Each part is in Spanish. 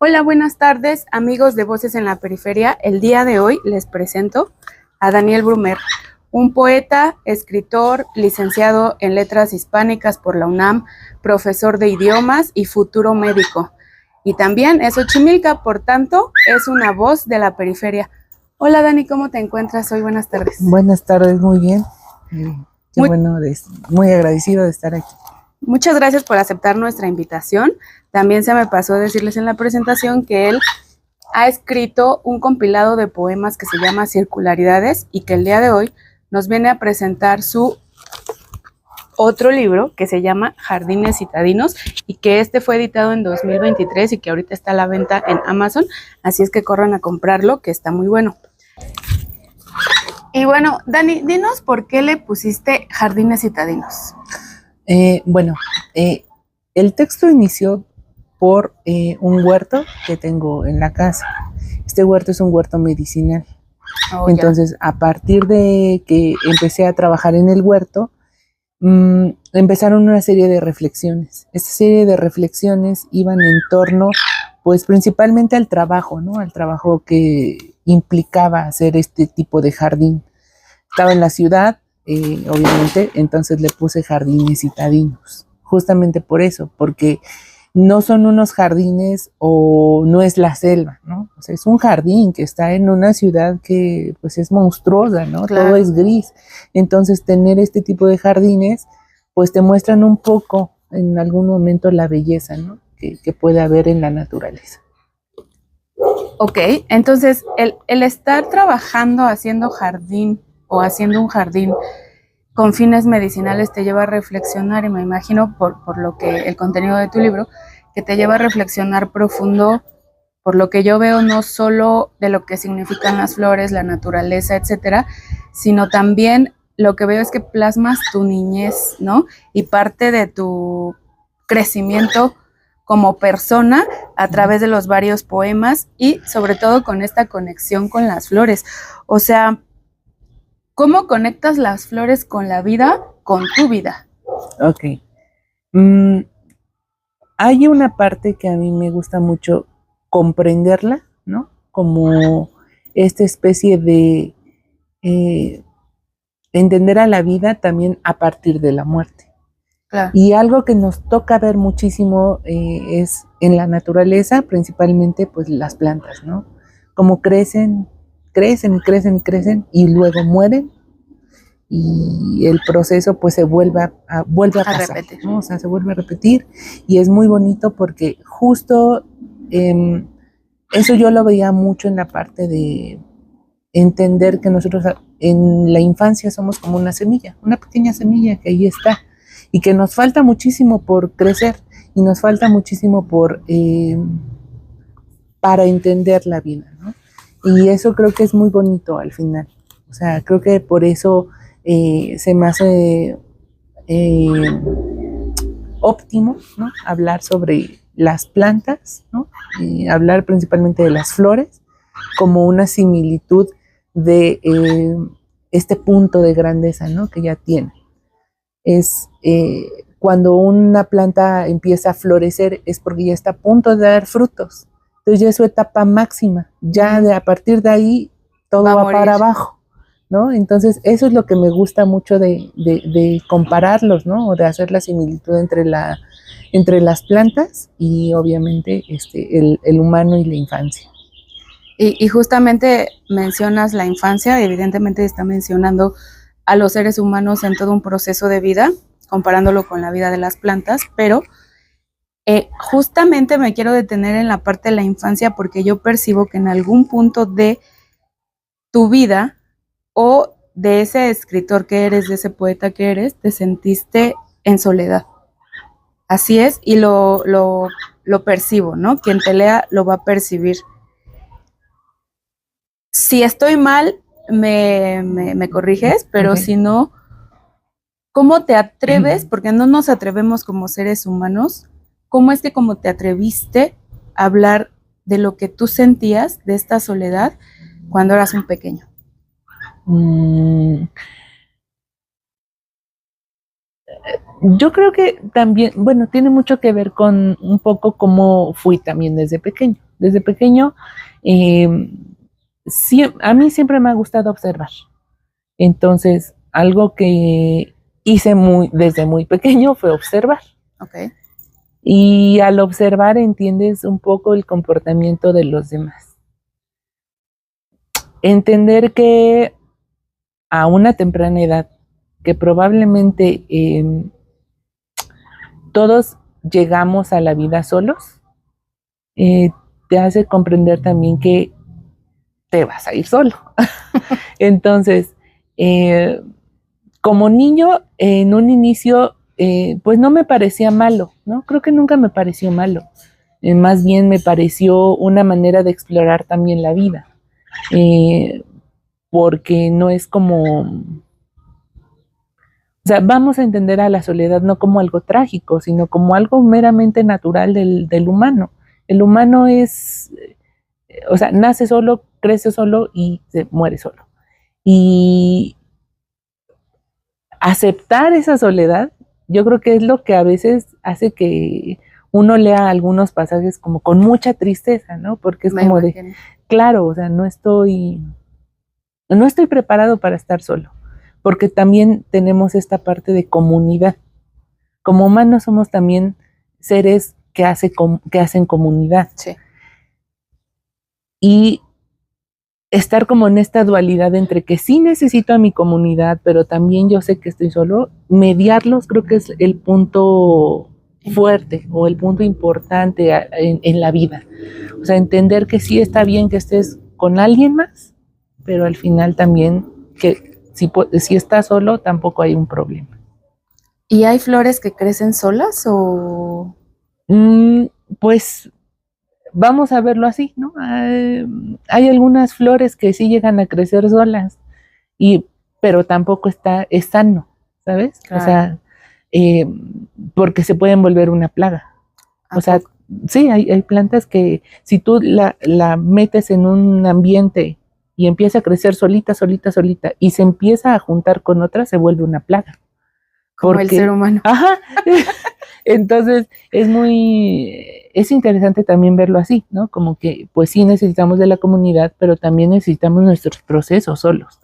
Hola, buenas tardes, amigos de Voces en la Periferia. El día de hoy les presento a Daniel Brumer, un poeta, escritor, licenciado en Letras Hispánicas por la UNAM, profesor de idiomas y futuro médico. Y también es Xochimilca, por tanto, es una voz de la periferia. Hola, Dani, ¿cómo te encuentras hoy? Buenas tardes. Buenas tardes, muy bien. Qué Muy, bueno, muy agradecido de estar aquí. Muchas gracias por aceptar nuestra invitación. También se me pasó decirles en la presentación que él ha escrito un compilado de poemas que se llama Circularidades y que el día de hoy nos viene a presentar su otro libro que se llama Jardines Citadinos y que este fue editado en 2023 y que ahorita está a la venta en Amazon, así es que corran a comprarlo, que está muy bueno. Y bueno, Dani, dinos por qué le pusiste Jardines Citadinos. Bueno, el texto inició por un huerto que tengo en la casa. Este huerto es un huerto medicinal. Entonces, a partir de que empecé a trabajar en el huerto, empezaron una serie de reflexiones. Esta serie de reflexiones iban en torno, pues principalmente al trabajo, ¿no? Al trabajo que implicaba hacer este tipo de jardín. Estaba en la ciudad, obviamente, entonces le puse jardines citadinos, justamente por eso, porque no son unos jardines o no es la selva, ¿no? O sea, es un jardín que está en una ciudad que pues es monstruosa, ¿no? Claro. Todo es gris. Entonces, tener este tipo de jardines, pues te muestran un poco en algún momento la belleza, ¿no? Que puede haber en la naturaleza. Ok, entonces el estar trabajando haciendo jardín o haciendo un jardín con fines medicinales te lleva a reflexionar y me imagino por lo que el contenido de tu libro, que te lleva a reflexionar profundo por lo que yo veo no solo de lo que significan las flores, la naturaleza, etcétera, sino también lo que veo es que plasmas tu niñez, ¿no? Y parte de tu crecimiento como persona a través de los varios poemas y sobre todo con esta conexión con las flores. O sea, ¿cómo conectas las flores con la vida, con tu vida? Ok. Hay una parte que a mí me gusta mucho comprenderla, ¿no? Como esta especie de entender a la vida también a partir de la muerte. Claro. Y algo que nos toca ver muchísimo es en la naturaleza, principalmente pues las plantas, ¿no? Como crecen, crecen y crecen y crecen y luego mueren y el proceso pues se vuelve a pasar, repetir, ¿no? O sea, se vuelve a repetir y es muy bonito porque justo eso yo lo veía mucho en la parte de entender que nosotros en la infancia somos como una pequeña semilla que ahí está y que nos falta muchísimo por crecer y nos falta muchísimo para entender la vida, ¿no? Y eso creo que es muy bonito al final. O sea, creo que por eso se me hace óptimo, ¿no? Hablar sobre las plantas, ¿no? Hablar principalmente de las flores como una similitud de este punto de grandeza, ¿no? Que ya tiene. Es cuando una planta empieza a florecer es porque ya está a punto de dar frutos. Entonces ya es su etapa máxima. Ya a partir de ahí todo va para abajo, ¿no? Entonces eso es lo que me gusta mucho de compararlos, ¿no? O de hacer la similitud entre las plantas y obviamente el humano y la infancia. Y justamente mencionas la infancia, evidentemente está mencionando a los seres humanos en todo un proceso de vida, comparándolo con la vida de las plantas, pero justamente me quiero detener en la parte de la infancia porque yo percibo que en algún punto de tu vida o de ese escritor que eres, de ese poeta que eres, te sentiste en soledad. Así es, y lo percibo, ¿no? Quien te lea lo va a percibir. Si estoy mal, me corriges, pero okay. Si no, ¿cómo te atreves? Porque no nos atrevemos como seres humanos. ¿Cómo es que como te atreviste a hablar de lo que tú sentías, de esta soledad, cuando eras un pequeño? Yo creo que también, bueno, tiene mucho que ver con un poco cómo fui también desde pequeño, Desde pequeño, a mí siempre me ha gustado observar. Entonces, algo que hice desde muy pequeño fue observar. Okay. Y al observar entiendes un poco el comportamiento de los demás. Entender que a una temprana edad, que probablemente todos llegamos a la vida solos, te hace comprender también que te vas a ir solo. Entonces, como niño, en un inicio, pues no me parecía malo, ¿no? Creo que nunca me pareció malo. Más bien me pareció una manera de explorar también la vida. Porque no es como... O sea, vamos a entender a la soledad no como algo trágico, sino como algo meramente natural del humano. El humano es... O sea, nace solo, crece solo y se muere solo. Y aceptar esa soledad, yo creo que es lo que a veces hace que uno lea algunos pasajes como con mucha tristeza, ¿no? Porque es como de, claro, o sea, no estoy preparado para estar solo, porque también tenemos esta parte de comunidad. Como humanos somos también seres que hacen comunidad. Sí. Y estar como en esta dualidad entre que sí necesito a mi comunidad, pero también yo sé que estoy solo, mediarlos creo que es el punto fuerte o el punto importante en la vida. O sea, entender que sí está bien que estés con alguien más, pero al final también que si estás solo tampoco hay un problema. ¿Y hay flores que crecen solas o...? Pues vamos a verlo así, ¿no? Hay algunas flores que sí llegan a crecer solas, pero tampoco es sano, ¿sabes? Claro. O sea, porque se pueden volver una plaga. O sea, sí, hay plantas que si tú la metes en un ambiente y empieza a crecer solita, y se empieza a juntar con otras, se vuelve una plaga. Como el ser humano. Ajá. Entonces, es interesante también verlo así, ¿no? Como que, pues sí necesitamos de la comunidad, pero también necesitamos nuestros procesos solos.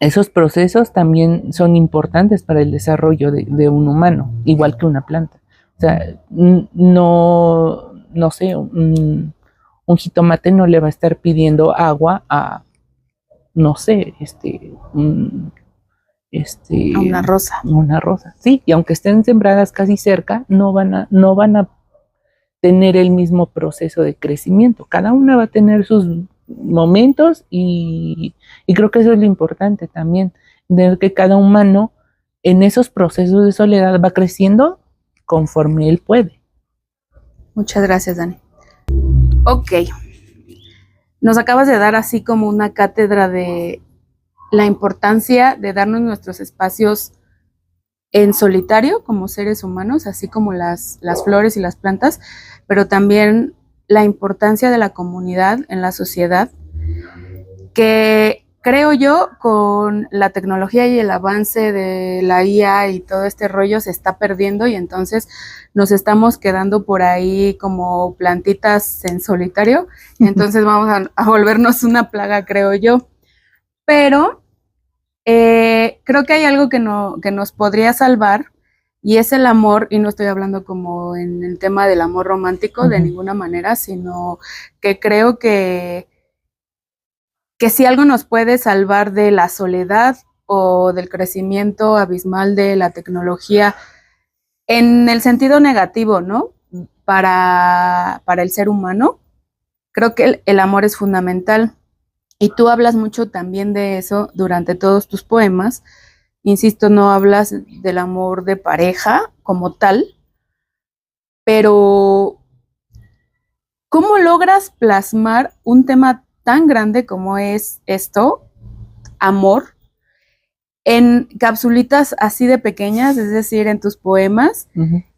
Esos procesos también son importantes para el desarrollo de un humano, igual que una planta. O sea, no sé, un jitomate no le va a estar pidiendo agua a, no sé, una rosa. Una rosa, sí, y aunque estén sembradas casi cerca, no van a tener el mismo proceso de crecimiento. Cada una va a tener sus momentos y creo que eso es lo importante también, de que cada humano en esos procesos de soledad va creciendo conforme él puede. Muchas gracias, Dani. Ok, nos acabas de dar así como una cátedra de la importancia de darnos nuestros espacios en solitario como seres humanos, así como las flores y las plantas, pero también la importancia de la comunidad en la sociedad, que creo yo con la tecnología y el avance de la IA y todo este rollo se está perdiendo y entonces nos estamos quedando por ahí como plantitas en solitario, entonces vamos a volvernos una plaga, creo yo. Pero creo que hay algo que nos podría salvar y es el amor, y no estoy hablando como en el tema del amor romántico de ninguna manera, sino que creo que si algo nos puede salvar de la soledad o del crecimiento abismal de la tecnología en el sentido negativo, ¿no? Para el ser humano, creo que el amor es fundamental. Y tú hablas mucho también de eso durante todos tus poemas. Insisto, no hablas del amor de pareja como tal, pero ¿cómo logras plasmar un tema tan grande como es esto, amor, en capsulitas así de pequeñas, es decir, en tus poemas?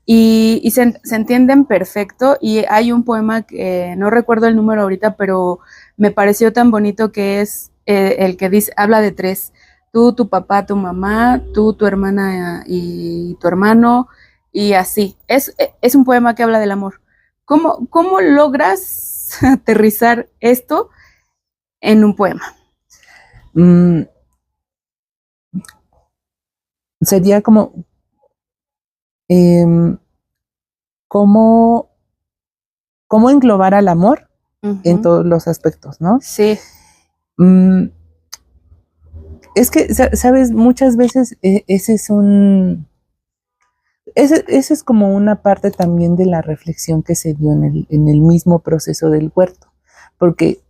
Y se entienden perfecto, y hay un poema que no recuerdo el número ahorita, pero me pareció tan bonito, que es el que dice, habla de tres: tú, tu papá, tu mamá, tú, tu hermana y tu hermano, y así. Es un poema que habla del amor. ¿Cómo logras aterrizar esto en un poema? Sería como cómo englobar al amor en todos los aspectos, ¿no? Sí. Es que, sabes, muchas veces ese es como una parte también de la reflexión que se dio en el mismo proceso del huerto, porque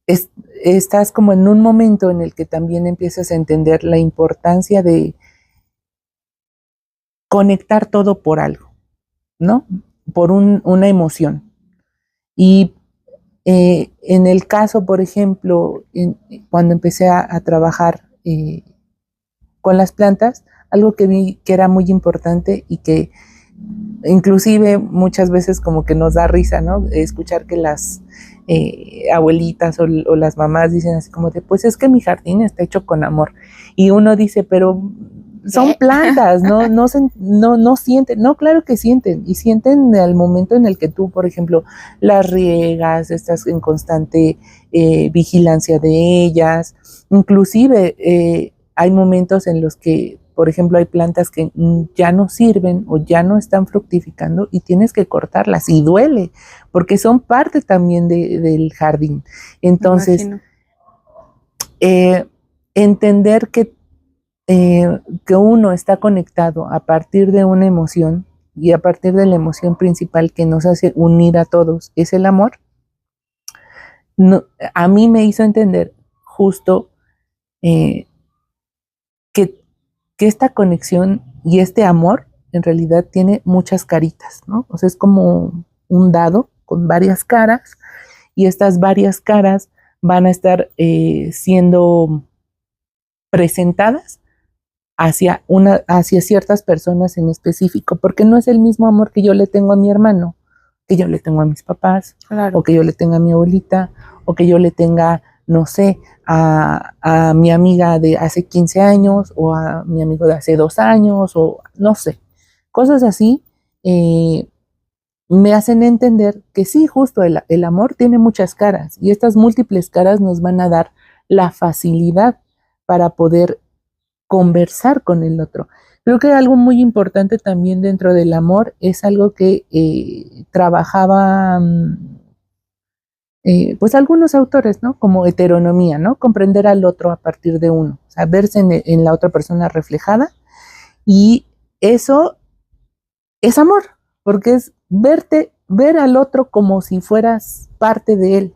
estás como en un momento en el que también empiezas a entender la importancia de conectar todo por algo, ¿no? Por una emoción. Y en el caso, por ejemplo, cuando empecé a trabajar con las plantas, algo que vi que era muy importante y que inclusive muchas veces como que nos da risa, ¿no? Escuchar que las abuelitas o las mamás dicen así como de, pues es que mi jardín está hecho con amor. Y uno dice, pero son plantas, no sienten. No, claro que sienten. Y sienten al momento en el que tú, por ejemplo, las riegas, estás en constante vigilancia de ellas. Inclusive hay momentos en los que, por ejemplo, hay plantas que ya no sirven o ya no están fructificando y tienes que cortarlas y duele, porque son parte también del jardín. Entonces, entender que uno está conectado a partir de una emoción y a partir de la emoción principal que nos hace unir a todos es el amor, a mí me hizo entender justo que esta conexión y este amor en realidad tiene muchas caritas, ¿no? O sea, es como un dado con varias caras y estas varias caras van a estar siendo presentadas hacia ciertas personas en específico, porque no es el mismo amor que yo le tengo a mi hermano, que yo le tengo a mis papás, claro, o que yo le tenga a mi abuelita, o que yo le tenga, no sé, a mi amiga de hace 15 años, o a mi amigo de hace 2 años, o no sé, cosas así me hacen entender que sí, justo el amor tiene muchas caras, y estas múltiples caras nos van a dar la facilidad para poder conversar con el otro. Creo que algo muy importante también dentro del amor es algo que trabajaba pues algunos autores, ¿no? Como heteronomía, ¿no? Comprender al otro a partir de uno, o sea, verse en la otra persona reflejada, y eso es amor, porque es ver al otro como si fueras parte de él,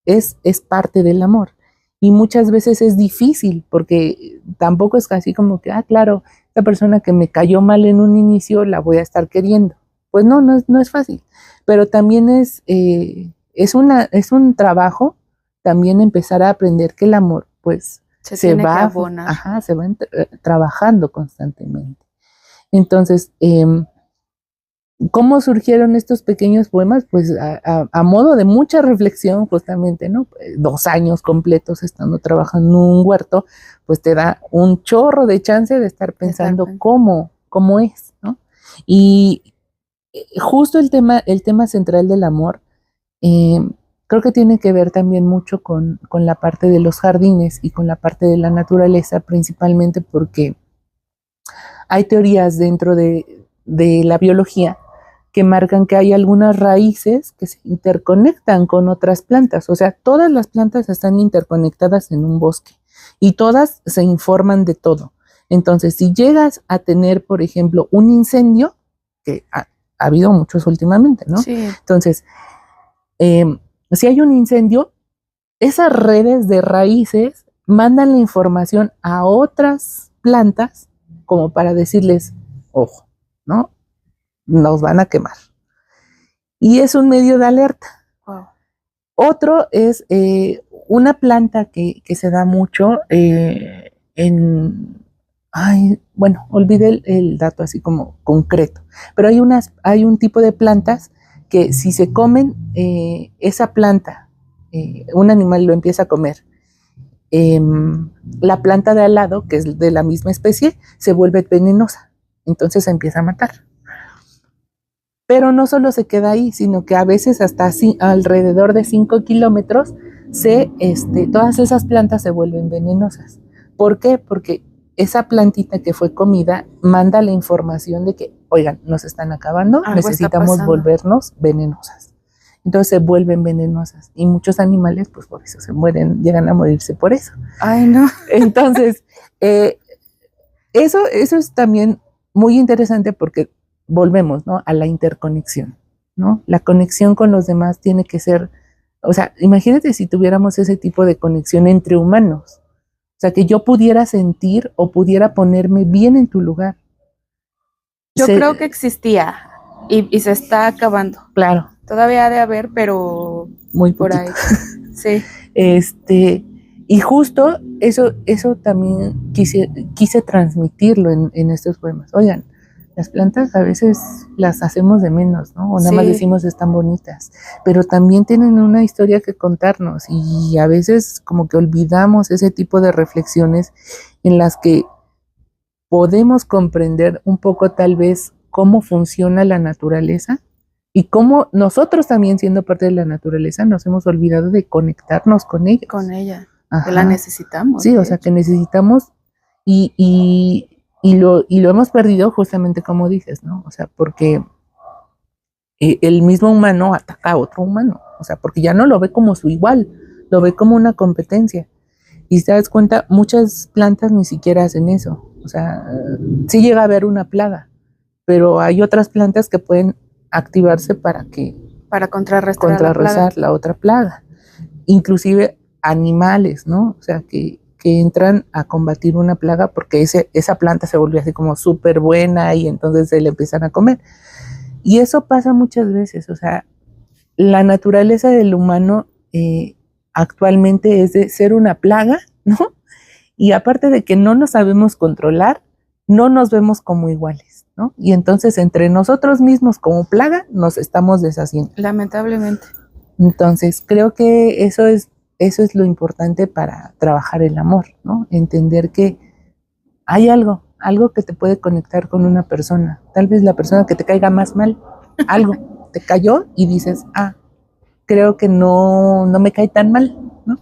es parte del amor. Y muchas veces es difícil, porque tampoco es así como que, claro, esta persona que me cayó mal en un inicio la voy a estar queriendo. Pues no es fácil, pero también es un trabajo también empezar a aprender que el amor, pues, se va trabajando constantemente. Entonces, ¿cómo surgieron estos pequeños poemas? Pues a modo de mucha reflexión, justamente, ¿no? 2 años completos estando trabajando en un huerto, pues te da un chorro de chance de estar pensando cómo es, ¿no? Y justo el tema central del amor, creo que tiene que ver también mucho con la parte de los jardines y con la parte de la naturaleza, principalmente porque hay teorías dentro de la biología que marcan que hay algunas raíces que se interconectan con otras plantas. O sea, todas las plantas están interconectadas en un bosque y todas se informan de todo. Entonces, si llegas a tener, por ejemplo, un incendio, que ha habido muchos últimamente, ¿no? Sí. Entonces, si hay un incendio, esas redes de raíces mandan la información a otras plantas como para decirles, ojo, ¿no? Nos van a quemar. Y es un medio de alerta. Wow. Otro es una planta que se da mucho bueno, olvidé el dato así como concreto, pero hay un tipo de plantas que si se comen esa planta, un animal lo empieza a comer, la planta de al lado, que es de la misma especie, se vuelve venenosa, entonces se empieza a matar. Pero no solo se queda ahí, sino que a veces hasta así, alrededor de 5 kilómetros, todas esas plantas se vuelven venenosas. ¿Por qué? Porque esa plantita que fue comida manda la información de que, oigan, nos están acabando, necesitamos volvernos venenosas. Entonces se vuelven venenosas y muchos animales, pues por eso se mueren, llegan a morirse por eso. Ay, no. Entonces, eso es también muy interesante porque volvemos, ¿no?, a la interconexión, ¿no? La conexión con los demás tiene que ser, o sea, imagínate si tuviéramos ese tipo de conexión entre humanos, o sea, que yo pudiera sentir o pudiera ponerme bien en tu lugar. Yo creo que existía y se está acabando. Claro. Todavía ha de haber, pero muy por poquito. Ahí. Sí. Y justo eso también quise transmitirlo en estos poemas. Oigan, las plantas a veces las hacemos de menos, ¿no? O nada más decimos están bonitas, pero también tienen una historia que contarnos y a veces como que olvidamos ese tipo de reflexiones en las que podemos comprender un poco tal vez cómo funciona la naturaleza y cómo nosotros también siendo parte de la naturaleza nos hemos olvidado de conectarnos con ella. Con ella, que la necesitamos. Sí, o sea, que necesitamos y lo hemos perdido justamente como dices, ¿no? O sea, porque el mismo humano ataca a otro humano, o sea, porque ya no lo ve como su igual, lo ve como una competencia. Y si te das cuenta, muchas plantas ni siquiera hacen eso. O sea, sí llega a haber una plaga, pero hay otras plantas que pueden activarse para contrarrestar la otra plaga. Inclusive animales, ¿no? O sea, que entran a combatir una plaga porque esa planta se volvió así como súper buena y entonces se le empiezan a comer. Y eso pasa muchas veces, o sea, la naturaleza del humano actualmente es de ser una plaga, ¿no? Y aparte de que no nos sabemos controlar, no nos vemos como iguales, ¿no? Y entonces entre nosotros mismos como plaga nos estamos deshaciendo. Lamentablemente. Entonces creo que eso es lo importante para trabajar el amor, ¿no? Entender que hay algo que te puede conectar con una persona. Tal vez la persona que te caiga más mal, algo te cayó y dices, creo que no me cae tan mal, ¿no?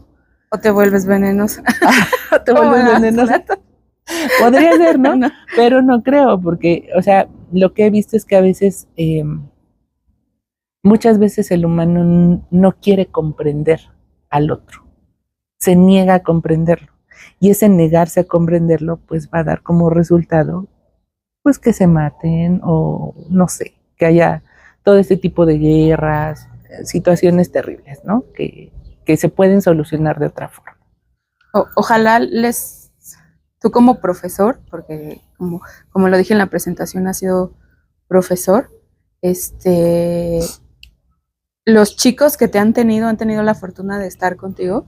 O te vuelves venenosa. Te vuelves venenosa. Podría ser, ¿no? No. Pero no creo, porque, o sea, lo que he visto es que a veces, muchas veces el humano no quiere comprender al otro, se niega a comprenderlo. Y ese negarse a comprenderlo, pues va a dar como resultado, pues que se maten o no sé, que haya todo este tipo de guerras, situaciones terribles, ¿no? Que se pueden solucionar de otra forma. Ojalá tú como profesor, porque como lo dije en la presentación, has sido profesor, los chicos que han tenido la fortuna de estar contigo,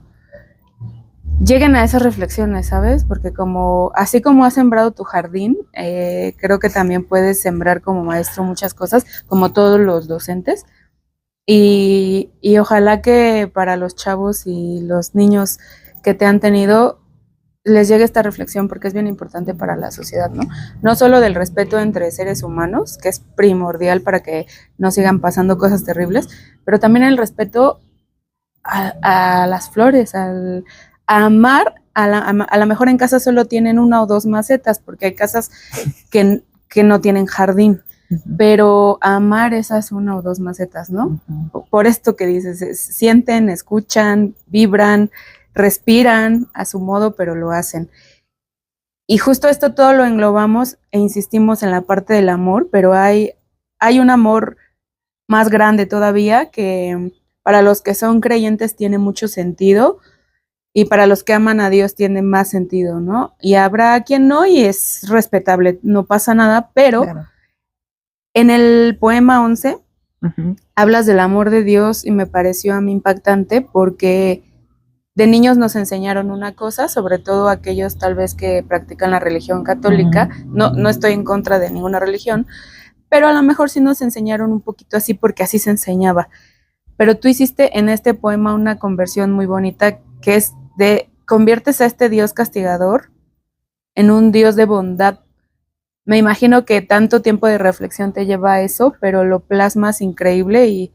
lleguen a esas reflexiones, ¿sabes? Porque así como has sembrado tu jardín, creo que también puedes sembrar como maestro muchas cosas, como todos los docentes. Y ojalá que para los chavos y los niños que te han tenido, les llegue esta reflexión porque es bien importante para la sociedad, ¿no? No solo del respeto entre seres humanos, que es primordial para que no sigan pasando cosas terribles, pero también el respeto a las flores, a amar, a lo mejor en casa solo tienen una o dos macetas, porque hay casas que no tienen jardín, pero amar esas una o dos macetas, ¿no? Por esto que dices, sienten, escuchan, vibran, respiran a su modo, pero lo hacen. Y justo esto todo lo englobamos e insistimos en la parte del amor, pero hay un amor más grande todavía que para los que son creyentes tiene mucho sentido y para los que aman a Dios tiene más sentido, ¿no? Y habrá quien no y es respetable, no pasa nada, pero claro. En el poema 11 hablas del amor de Dios y me pareció a mí impactante porque de niños nos enseñaron una cosa, sobre todo aquellos tal vez que practican la religión católica, no estoy en contra de ninguna religión, pero a lo mejor sí nos enseñaron un poquito así porque así se enseñaba. Pero tú hiciste en este poema una conversión muy bonita que es conviertes a este Dios castigador en un Dios de bondad me imagino que tanto tiempo de reflexión te lleva a eso, pero lo plasmas increíble y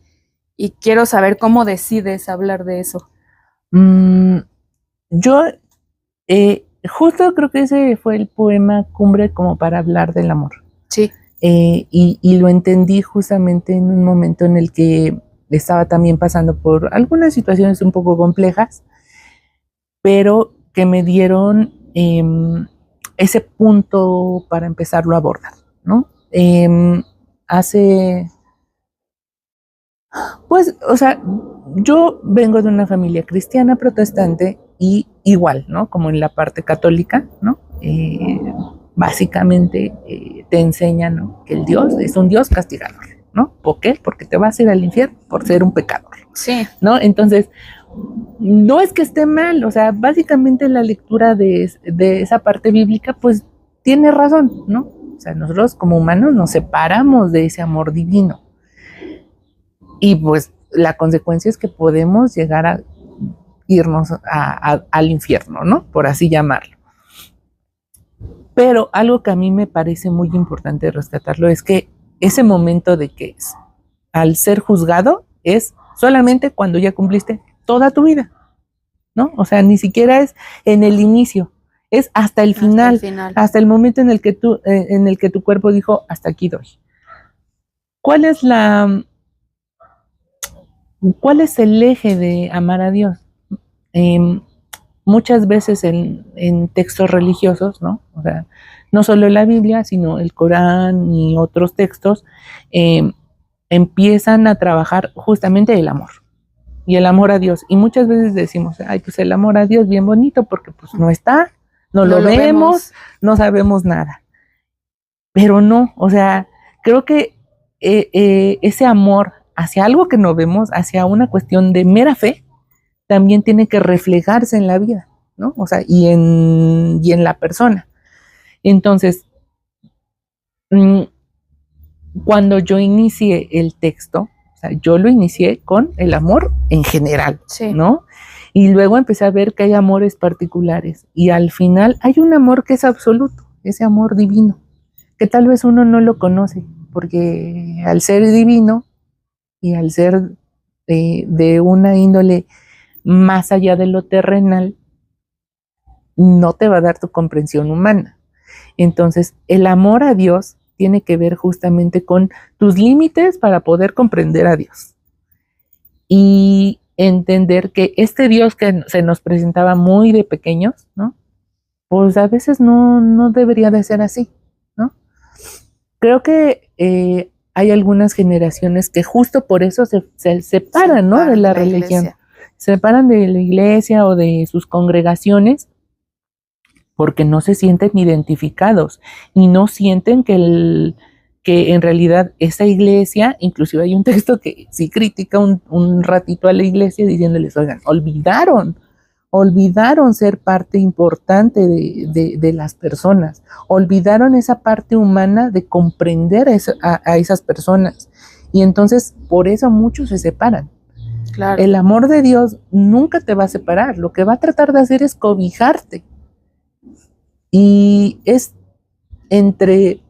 quiero saber cómo decides hablar de eso. Yo justo creo que ese fue el poema cumbre como para hablar del amor. Sí. Y lo entendí justamente en un momento en el que estaba también pasando por algunas situaciones un poco complejas, pero que me dieron ese punto para empezarlo a abordar, ¿no? Pues, o sea, yo vengo de una familia cristiana protestante y igual, ¿no? Como en la parte católica, ¿no? Básicamente te enseñan, ¿no? Que el Dios es un Dios castigador, ¿no? ¿Por qué? Porque te vas a ir al infierno por ser un pecador. Sí. ¿No? Entonces, no es que esté mal, o sea, básicamente la lectura de esa parte bíblica, pues tiene razón, ¿no? O sea, nosotros como humanos nos separamos de ese amor divino. Y pues la consecuencia es que podemos llegar a irnos al infierno, ¿no? Por así llamarlo. Pero algo que a mí me parece muy importante rescatarlo es que ese momento de que al ser juzgado es solamente cuando ya cumpliste toda tu vida, ¿no? O sea, ni siquiera es en el inicio, es hasta el final, hasta el momento en el que tu cuerpo dijo, hasta aquí doy. ¿Cuál es el eje de amar a Dios? Muchas veces en textos religiosos, ¿no? O sea, no solo la Biblia, sino el Corán y otros textos, empiezan a trabajar justamente el amor y el amor a Dios. Y muchas veces decimos, ay, pues el amor a Dios bien bonito porque pues no está, no lo vemos, no sabemos nada. Pero no, o sea, creo que ese amor hacia algo que no vemos, hacia una cuestión de mera fe, también tiene que reflejarse en la vida, ¿no? O sea, y en la persona. Entonces, cuando yo inicié el texto, o sea, yo lo inicié con el amor en general, sí, ¿no? Y luego empecé a ver que hay amores particulares y al final hay un amor que es absoluto, ese amor divino, que tal vez uno no lo conoce, porque al ser divino y al ser de una índole más allá de lo terrenal, no te va a dar tu comprensión humana. Entonces, el amor a Dios tiene que ver justamente con tus límites para poder comprender a Dios. Y entender que este Dios que se nos presentaba muy de pequeños, ¿no? Pues a veces no debería de ser así, ¿no? Creo que hay algunas generaciones que justo por eso se separan, ¿no? De la religión. Iglesia. Se separan de la iglesia o de sus congregaciones porque no se sienten identificados y no sienten que en realidad esa iglesia, inclusive hay un texto que sí critica un ratito a la iglesia diciéndoles, oigan, olvidaron ser parte importante de las personas, olvidaron esa parte humana de comprender a esas personas y entonces por eso muchos se separan. Claro. El amor de Dios nunca te va a separar, lo que va a tratar de hacer es cobijarte. Y es entre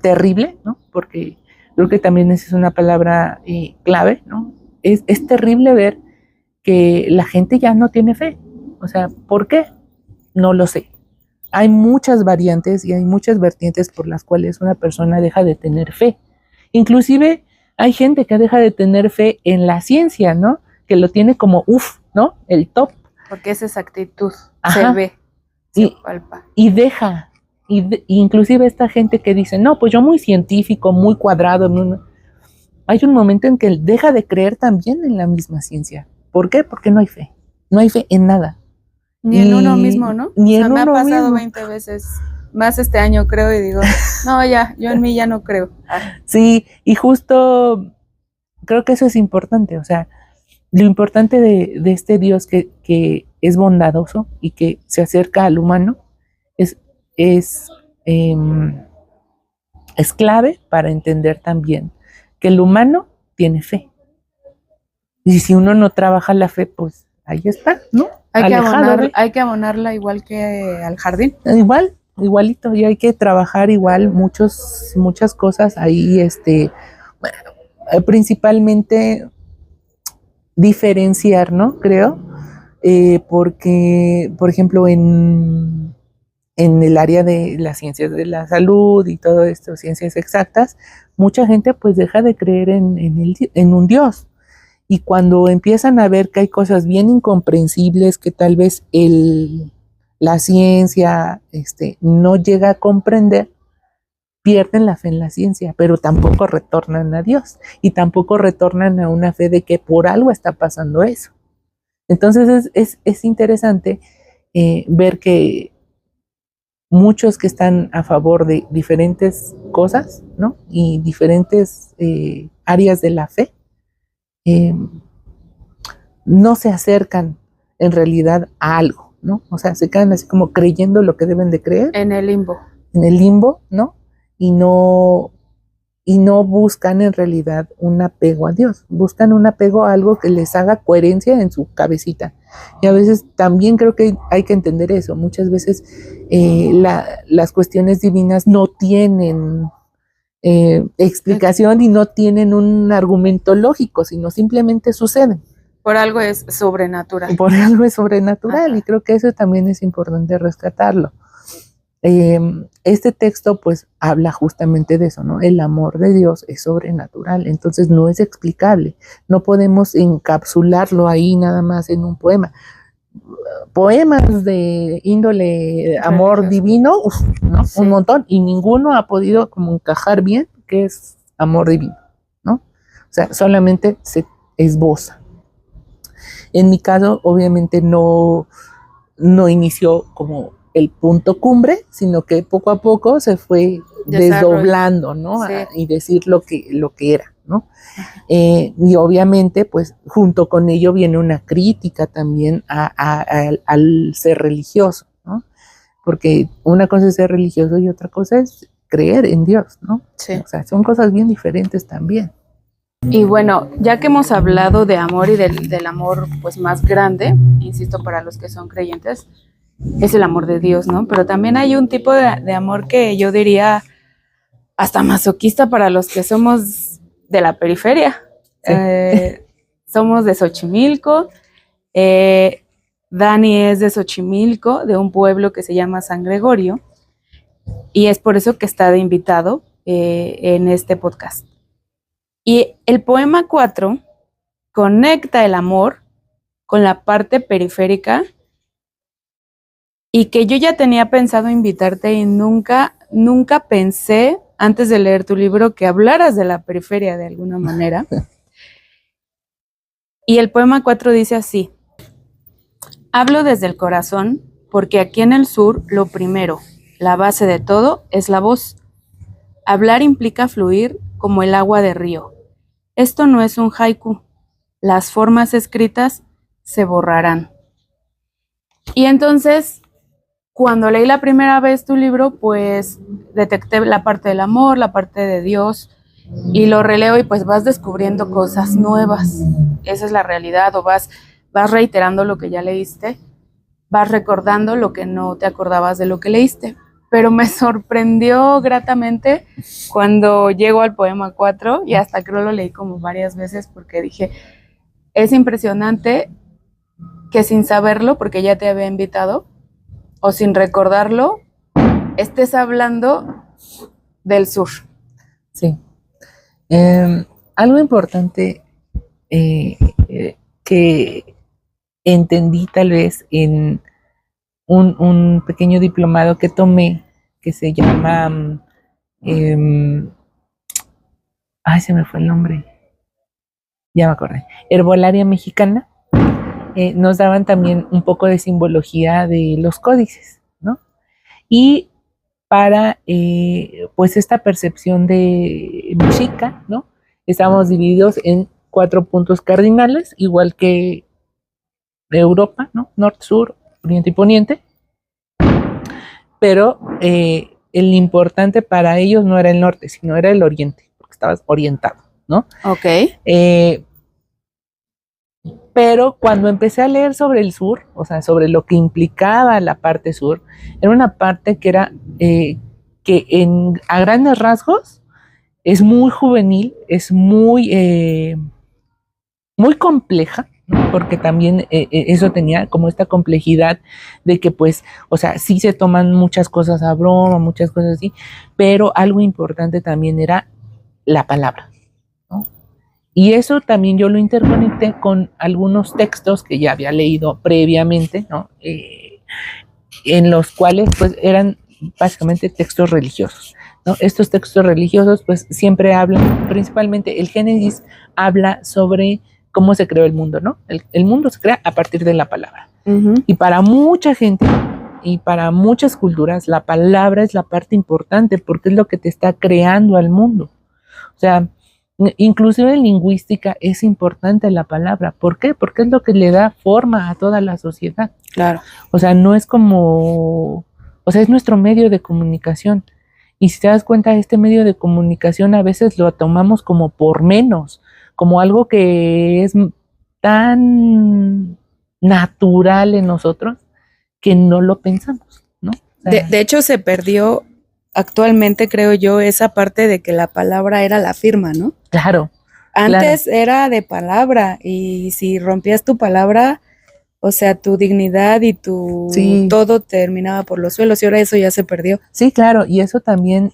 terrible, ¿no? Porque creo que también esa es una palabra clave, ¿no? Es terrible ver que la gente ya no tiene fe. O sea, ¿por qué? No lo sé. Hay muchas variantes y hay muchas vertientes por las cuales una persona deja de tener fe. Inclusive hay gente que deja de tener fe en la ciencia, ¿no? Que lo tiene como, ¿no? El top. Porque es esa actitud, se ve. Y deja, inclusive esta gente que dice, no, pues yo muy científico, muy cuadrado, hay un momento en que deja de creer también en la misma ciencia. ¿Por qué? Porque no hay fe en nada. Ni en uno mismo, ¿no? Ni en uno mismo. Me ha pasado 20 veces más este año, creo, y digo, no, ya, yo en mí ya no creo. Sí, y justo creo que eso es importante, o sea, lo importante de este Dios que es bondadoso y que se acerca al humano es clave para entender también que el humano tiene fe. Y si uno no trabaja la fe, pues ahí está, ¿no? Hay que abonarla igual que al jardín. Igual, igualito, y hay que trabajar igual muchas cosas ahí, principalmente diferenciar, ¿no? Creo, porque, por ejemplo, en el área de las ciencias de la salud y todo esto, ciencias exactas, mucha gente pues deja de creer en un Dios. Y cuando empiezan a ver que hay cosas bien incomprensibles que tal vez la ciencia no llega a comprender, pierden la fe en la ciencia, pero tampoco retornan a Dios y tampoco retornan a una fe de que por algo está pasando eso. Entonces es interesante ver que muchos que están a favor de diferentes cosas, ¿no? Y diferentes áreas de la fe, no se acercan en realidad a algo, ¿no? O sea, se quedan así como creyendo lo que deben de creer. En el limbo. En el limbo, ¿no? Y no buscan en realidad un apego a Dios, buscan un apego a algo que les haga coherencia en su cabecita. Y a veces también creo que hay que entender eso. Muchas veces las cuestiones divinas no tienen explicación y no tienen un argumento lógico, sino simplemente suceden. Por algo es sobrenatural. Por algo es sobrenatural. Ajá. Y creo que eso también es importante rescatarlo. Este texto pues habla justamente de eso, ¿no? El amor de Dios es sobrenatural, entonces no es explicable, no podemos encapsularlo ahí nada más en un poema. Poemas de índole amor divino, ¿no? Sí. Un montón, y ninguno ha podido como encajar bien qué es amor divino, ¿no? O sea, solamente se esboza. En mi caso, obviamente no inició como el punto cumbre, sino que poco a poco se fue desdoblando, ¿no? Sí. Y decir lo que era, ¿no? Y obviamente, pues, junto con ello viene una crítica también al ser religioso, ¿no? Porque una cosa es ser religioso y otra cosa es creer en Dios, ¿no? Sí. O sea, son cosas bien diferentes también. Y bueno, ya que hemos hablado de amor y del amor, pues, más grande, insisto, para los que son creyentes, es el amor de Dios, ¿no? Pero también hay un tipo de amor que yo diría hasta masoquista para los que somos de la periferia. Sí. Somos de Xochimilco, Dani es de Xochimilco, de un pueblo que se llama San Gregorio, y es por eso que está de invitado en este podcast. Y el poema 4 conecta el amor con la parte periférica, y que yo ya tenía pensado invitarte y nunca pensé, antes de leer tu libro, que hablaras de la periferia de alguna manera. Y el poema 4 dice así: hablo desde el corazón, porque aquí en el sur lo primero, la base de todo, es la voz. Hablar implica fluir como el agua de río. Esto no es un haiku. Las formas escritas se borrarán. Y entonces, cuando leí la primera vez tu libro, pues detecté la parte del amor, la parte de Dios, y lo releo y pues vas descubriendo cosas nuevas. Esa es la realidad, o vas reiterando lo que ya leíste, vas recordando lo que no te acordabas de lo que leíste. Pero me sorprendió gratamente cuando llego al poema 4, y hasta creo lo leí como varias veces porque dije, es impresionante que sin saberlo, porque ya te había invitado, o sin recordarlo, estés hablando del sur. Sí. Algo importante que entendí tal vez en un pequeño diplomado que tomé, que se llama, se me fue el nombre, ya me acordé, Herbolaria Mexicana. Nos daban también un poco de simbología de los códices, ¿no? Y para, pues, esta percepción de mexica, ¿no? Estamos divididos en 4 puntos cardinales, igual que Europa, ¿no? Norte, sur, oriente y poniente. Pero el importante para ellos no era el norte, sino era el oriente, porque estabas orientado, ¿no? Ok. Pero cuando empecé a leer sobre el sur, o sea, sobre lo que implicaba la parte sur, era una parte que era a grandes rasgos es muy juvenil, es muy compleja, ¿no? Porque también eso tenía como esta complejidad de que pues, o sea, sí se toman muchas cosas a broma, muchas cosas así, pero algo importante también era la palabra, ¿no? Y eso también yo lo interconecté con algunos textos que ya había leído previamente, ¿no? En los cuales pues eran básicamente textos religiosos, ¿no? Estos textos religiosos pues siempre hablan, principalmente el Génesis habla sobre cómo se creó el mundo, ¿no? El mundo se crea a partir de la palabra. Y para mucha gente y para muchas culturas la palabra es la parte importante porque es lo que te está creando al mundo. O sea, inclusive en lingüística es importante la palabra. ¿Por qué? Porque es lo que le da forma a toda la sociedad. Claro. O sea, no es como, o sea, es nuestro medio de comunicación. Y si te das cuenta, este medio de comunicación a veces lo tomamos como por menos, como algo que es tan natural en nosotros que no lo pensamos, ¿no? O sea, De hecho, se perdió actualmente, creo yo, esa parte de que la palabra era la firma, ¿no? claro. Antes era de palabra y si rompías tu palabra, o sea, tu dignidad y Sí. todo terminaba por los suelos y ahora eso ya se perdió. Sí, claro, y eso también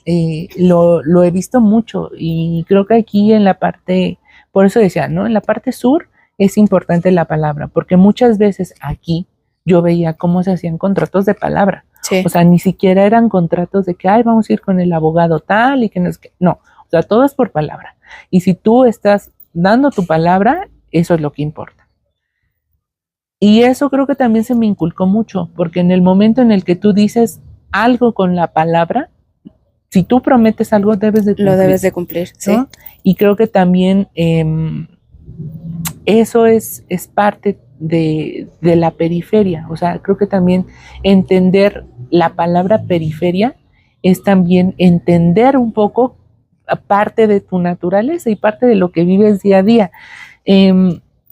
lo he visto mucho y creo que aquí en la parte, por eso decía, ¿no? En la parte sur es importante la palabra, porque muchas veces aquí yo veía cómo se hacían contratos de palabra. Sí. O sea, ni siquiera eran contratos de que, ay, vamos a ir con el abogado tal y que no es que, no, o sea, todo es por palabra. Y si tú estás dando tu palabra, eso es lo que importa. Y eso creo que también se me inculcó mucho, porque en el momento en el que tú dices algo con la palabra, si tú prometes algo, debes de cumplir. Lo debes de cumplir, ¿sí? ¿No? Y creo que también eso es parte de la periferia. O sea, creo que también entender la palabra periferia es también entender un poco parte de tu naturaleza y parte de lo que vives día a día.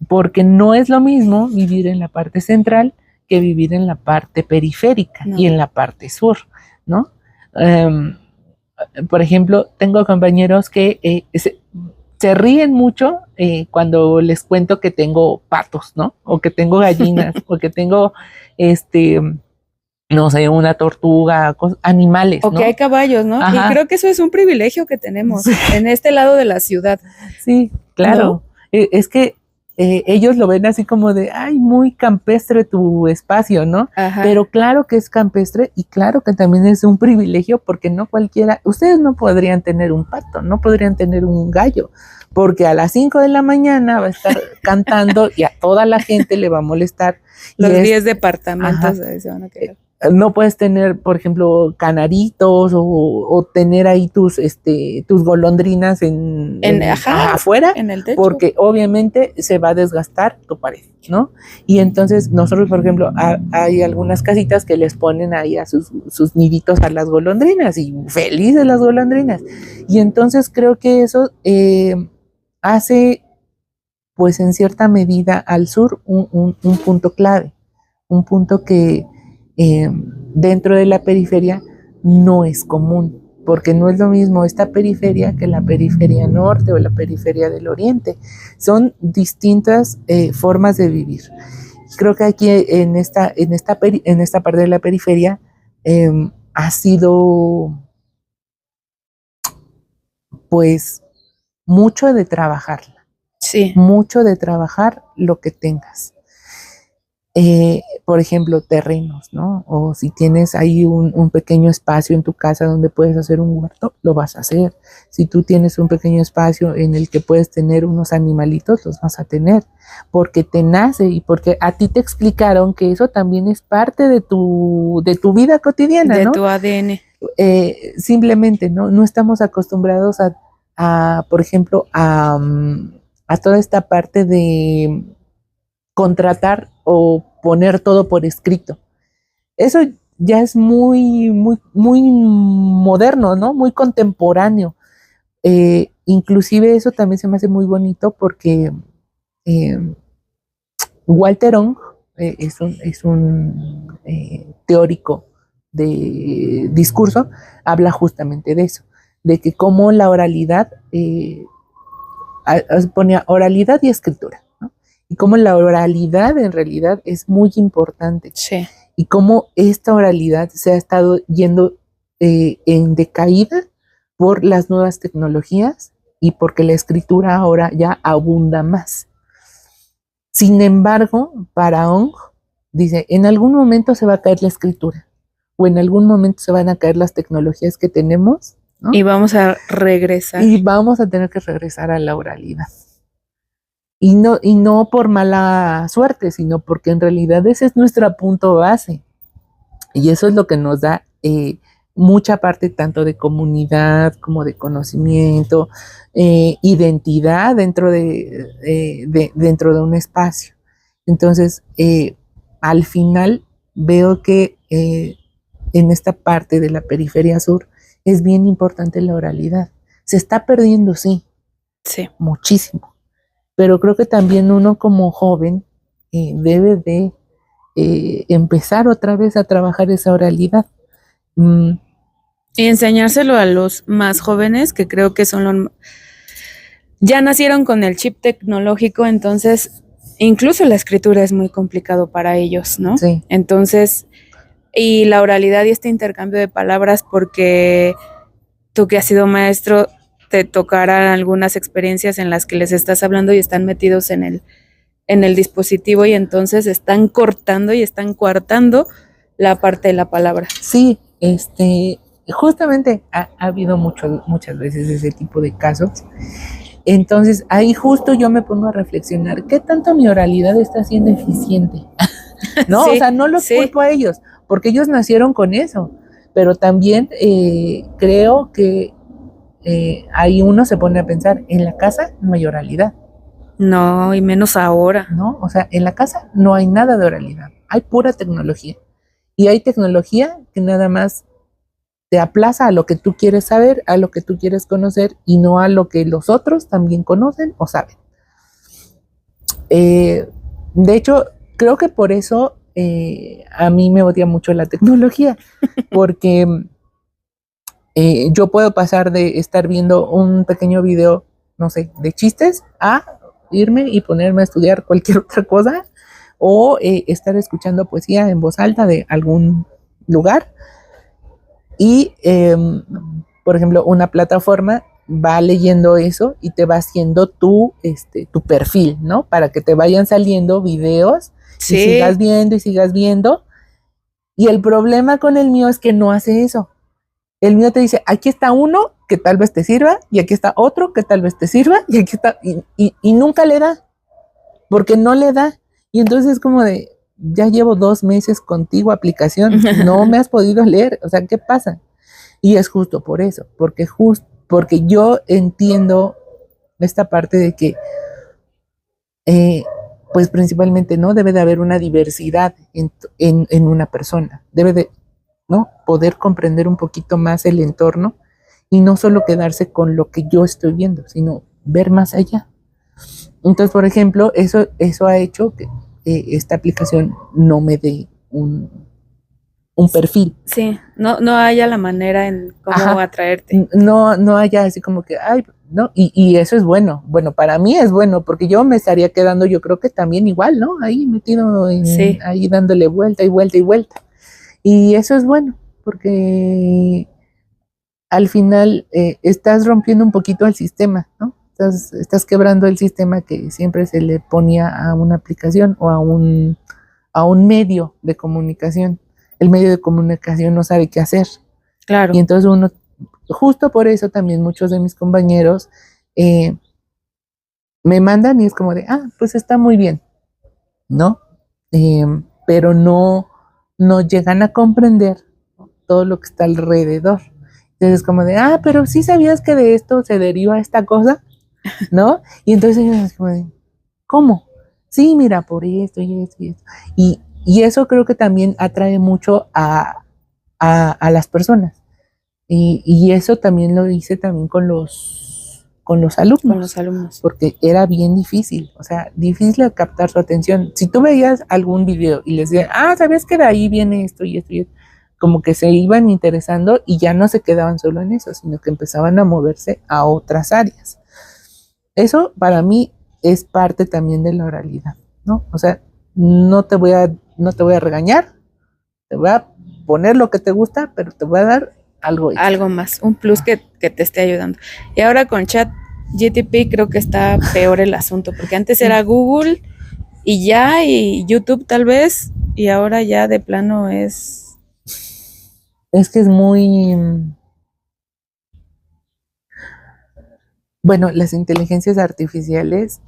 Porque no es lo mismo vivir en la parte central que vivir en la parte periférica y en la parte sur, ¿no? Por ejemplo, tengo compañeros que se ríen mucho cuando les cuento que tengo patos, ¿no? O que tengo gallinas, o que tengo, no sé, una tortuga, animales, ¿no? O que hay caballos, ¿no? Ajá. Y creo que eso es un privilegio que tenemos en este lado de la ciudad. Sí, claro. ¿No? Es que ellos lo ven así como de, ay, muy campestre tu espacio, ¿no? Ajá. Pero claro que es campestre y claro que también es un privilegio porque no cualquiera, ustedes no podrían tener un pato, no podrían tener un gallo, porque a las 5 de la mañana va a estar cantando y a toda la gente le va a molestar. Los 10 departamentos se van a quedar. No puedes tener, por ejemplo, canaritos o tener ahí tus golondrinas afuera, en el techo, porque obviamente se va a desgastar tu pared, ¿no? Y entonces nosotros, por ejemplo, hay algunas casitas que les ponen ahí a sus niditos a las golondrinas y felices las golondrinas. Y entonces creo que eso hace, pues en cierta medida al sur un punto clave, un punto que dentro de la periferia no es común, porque no es lo mismo esta periferia que la periferia norte o la periferia del oriente. Son distintas formas de vivir. Creo que aquí en esta parte de la periferia ha sido pues mucho de trabajarla. Sí. Mucho de trabajar lo que tengas. Por ejemplo, terrenos, ¿no? O si tienes ahí un pequeño espacio en tu casa donde puedes hacer un huerto, lo vas a hacer. Si tú tienes un pequeño espacio en el que puedes tener unos animalitos, los vas a tener, porque te nace y porque a ti te explicaron que eso también es parte de tu vida cotidiana, ¿no? De tu ADN. Simplemente, ¿no? No estamos acostumbrados a por ejemplo, a toda esta parte de contratar o poner todo por escrito. Eso ya es muy moderno, ¿no? Muy contemporáneo. Inclusive eso también se me hace muy bonito porque Walter Ong es un teórico de discurso, habla justamente de eso, de que cómo la oralidad, ponía oralidad y escritura, ¿no? Y cómo la oralidad en realidad es muy importante. Sí. Y cómo esta oralidad se ha estado yendo en decaída por las nuevas tecnologías y porque la escritura ahora ya abunda más. Sin embargo, para Ong, dice, en algún momento se va a caer la escritura o en algún momento se van a caer las tecnologías que tenemos, ¿no? Y vamos a regresar. Y vamos a tener que regresar a la oralidad. Y no por mala suerte, sino porque en realidad ese es nuestro punto base. Y eso es lo que nos da mucha parte tanto de comunidad como de conocimiento, identidad dentro dentro de un espacio. Entonces, al final veo que en esta parte de la periferia sur es bien importante la oralidad. Se está perdiendo, sí, muchísimo. Pero creo que también uno como joven debe de empezar otra vez a trabajar esa oralidad. Y enseñárselo a los más jóvenes, que creo que son los... Ya nacieron con el chip tecnológico, entonces incluso la escritura es muy complicado para ellos, ¿no? Sí. Entonces, y la oralidad y este intercambio de palabras, porque tú que has sido maestro, te tocarán algunas experiencias en las que les estás hablando y están metidos en el dispositivo y entonces están cortando y están coartando la parte de la palabra. Sí, justamente ha habido muchas veces ese tipo de casos. Entonces ahí justo yo me pongo a reflexionar, ¿qué tanto mi oralidad está siendo eficiente? ¿No? Sí, o sea, no los culpo a ellos, porque ellos nacieron con eso, pero también creo que ahí uno se pone a pensar, en la casa no hay oralidad. No, y menos ahora. ¿No? O sea, en la casa no hay nada de oralidad, hay pura tecnología. Y hay tecnología que nada más te aplaza a lo que tú quieres saber, a lo que tú quieres conocer y no a lo que los otros también conocen o saben. De hecho, creo que por eso a mí me odia mucho la tecnología, porque yo puedo pasar de estar viendo un pequeño video, no sé, de chistes a irme y ponerme a estudiar cualquier otra cosa o estar escuchando poesía en voz alta de algún lugar. Y, por ejemplo, una plataforma va leyendo eso y te va haciendo tu perfil, ¿no? Para que te vayan saliendo videos y sigas viendo y sigas viendo. Y el problema con el mío es que no hace eso. El mío te dice, aquí está uno que tal vez te sirva, y aquí está otro que tal vez te sirva, y aquí está, y nunca le da, porque no le da. Y entonces es como de, ya llevo 2 meses contigo, aplicación, no me has podido leer, o sea, ¿qué pasa? Y es justo por eso, porque yo entiendo esta parte de que, pues principalmente, ¿no? Debe de haber una diversidad en una persona, debe de, ¿no? Poder comprender un poquito más el entorno y no solo quedarse con lo que yo estoy viendo, sino ver más allá. Entonces, por ejemplo, eso ha hecho que esta aplicación no me dé un perfil. Sí, no haya la manera en cómo atraerte. No haya así como que, ay, no, y eso es bueno. Bueno, para mí es bueno, porque yo me estaría quedando, yo creo que también igual, ¿no? Ahí metido ahí dándole vuelta y vuelta y vuelta. Y eso es bueno, porque al final estás rompiendo un poquito el sistema, ¿no? Estás quebrando el sistema que siempre se le ponía a una aplicación o a un medio de comunicación. El medio de comunicación no sabe qué hacer. Claro. Y entonces justo por eso también muchos de mis compañeros me mandan y es como de, pues está muy bien, ¿no? Pero no llegan a comprender todo lo que está alrededor. Entonces es como de, pero sí sabías que de esto se deriva esta cosa, ¿no? Y entonces es como de, ¿cómo? Sí, mira, por esto y esto y esto. Y eso creo que también atrae mucho a las personas. Y eso también lo hice también con con los alumnos, porque era bien difícil, o sea, difícil captar su atención. Si tú veías algún video y les decías, ¿sabes que de ahí viene esto y esto y esto? Como que se iban interesando y ya no se quedaban solo en eso, sino que empezaban a moverse a otras áreas. Eso para mí es parte también de la oralidad, ¿no? O sea, no te voy a regañar, te voy a poner lo que te gusta, pero te voy a dar algo extra. Algo más, un plus que te esté ayudando. Y ahora con ChatGPT creo que está peor el asunto, porque antes era Google y YouTube tal vez, y ahora ya de plano es... Es que es muy... Bueno, las inteligencias artificiales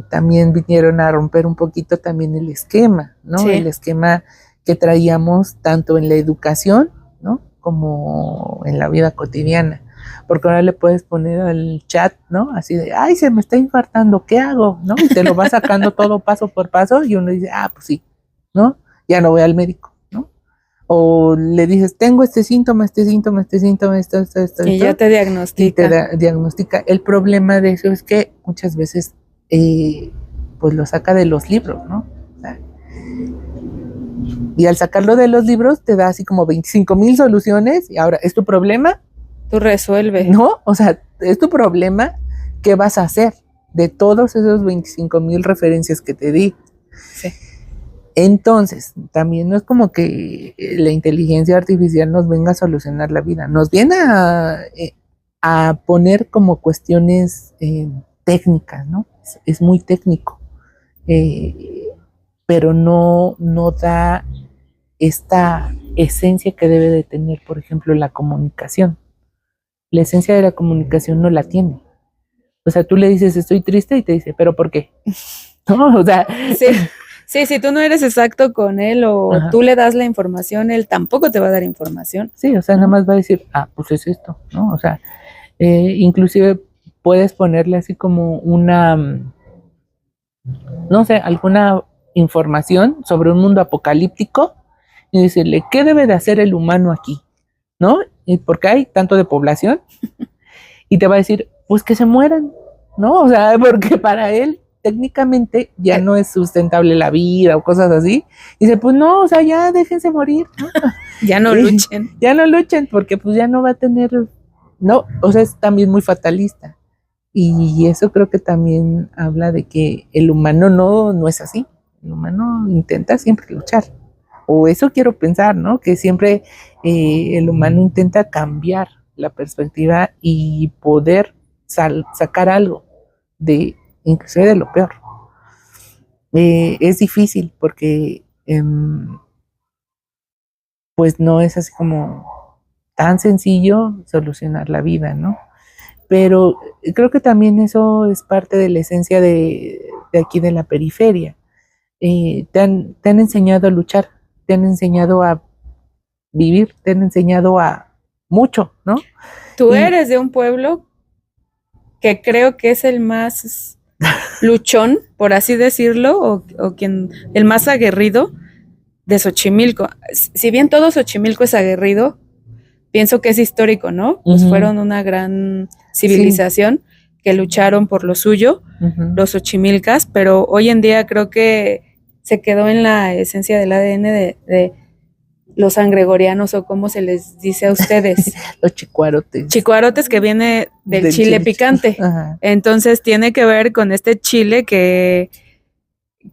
también vinieron a romper un poquito también el esquema, ¿no? Sí. El esquema que traíamos tanto en la educación, ¿no? Como en la vida cotidiana. Porque ahora le puedes poner al chat, ¿no? Así de, ay, se me está infartando, ¿qué hago? ¿No? Y te lo va sacando todo paso por paso y uno dice, pues sí, ¿no? Ya no voy al médico, ¿no? O le dices, tengo este síntoma, esto. Y ya te diagnostica. Y te diagnostica. El problema de eso es que muchas veces, pues lo saca de los libros, ¿no? O sea, y al sacarlo de los libros te da así como 25,000 soluciones y ahora, ¿es tu problema? Tú resuelve. No, o sea, es tu problema, ¿qué vas a hacer de todos esos 25,000 referencias que te di? Sí. Entonces, también no es como que la inteligencia artificial nos venga a solucionar la vida, nos viene a poner como cuestiones técnicas, ¿no? Es muy técnico, pero no da esta esencia que debe de tener, por ejemplo, la comunicación. La esencia de la comunicación no la tiene. O sea, tú le dices, estoy triste, y te dice, ¿pero por qué? ¿No? O sea... Sí, si tú no eres exacto con él o Ajá. Tú le das la información, él tampoco te va a dar información. Sí, o sea, nada más va a decir, pues es esto, ¿no? O sea, inclusive puedes ponerle así como una, no sé, alguna información sobre un mundo apocalíptico y decirle, ¿qué debe de hacer el humano aquí? ¿No? ¿Y por qué hay tanto de población? Y te va a decir, pues que se mueran, ¿no? O sea, porque para él técnicamente ya no es sustentable la vida o cosas así. Y dice, pues no, o sea, ya déjense morir, ¿no? Ya no luchen. Ya no luchen, porque pues ya no va a tener, no, o sea, es también muy fatalista. Y eso creo que también habla de que el humano no es así. El humano intenta siempre luchar. O eso quiero pensar, ¿no? Que siempre el humano intenta cambiar la perspectiva y poder sacar algo de, inclusive de lo peor. Es difícil porque pues no es así como tan sencillo solucionar la vida, ¿no? Pero creo que también eso es parte de la esencia de aquí de la periferia. Te han enseñado a luchar, te han enseñado a vivir, te han enseñado a mucho, ¿no? Tú eres de un pueblo que creo que es el más luchón, por así decirlo, o quien, el más aguerrido de Xochimilco. Si bien todo Xochimilco es aguerrido, pienso que es histórico, ¿no? Pues fueron una gran civilización que lucharon por lo suyo, los xochimilcas, pero hoy en día creo que se quedó en la esencia del ADN de los sangregorianos, o como se les dice a ustedes. Los chicuarotes. Chicuarotes, que viene del chile picante. Ajá. Entonces tiene que ver con este chile que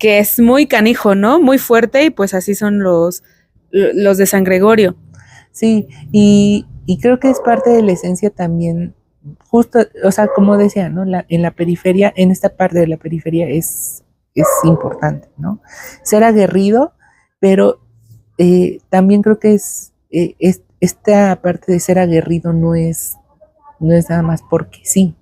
es muy canijo, ¿no? Muy fuerte, y pues así son los de San Gregorio. Sí, y creo que es parte de la esencia también, justo, o sea, como decía, ¿no? En la periferia, en esta parte de la periferia es importante, ¿no? Ser aguerrido, pero también creo que es esta parte de ser aguerrido no es nada más porque sí,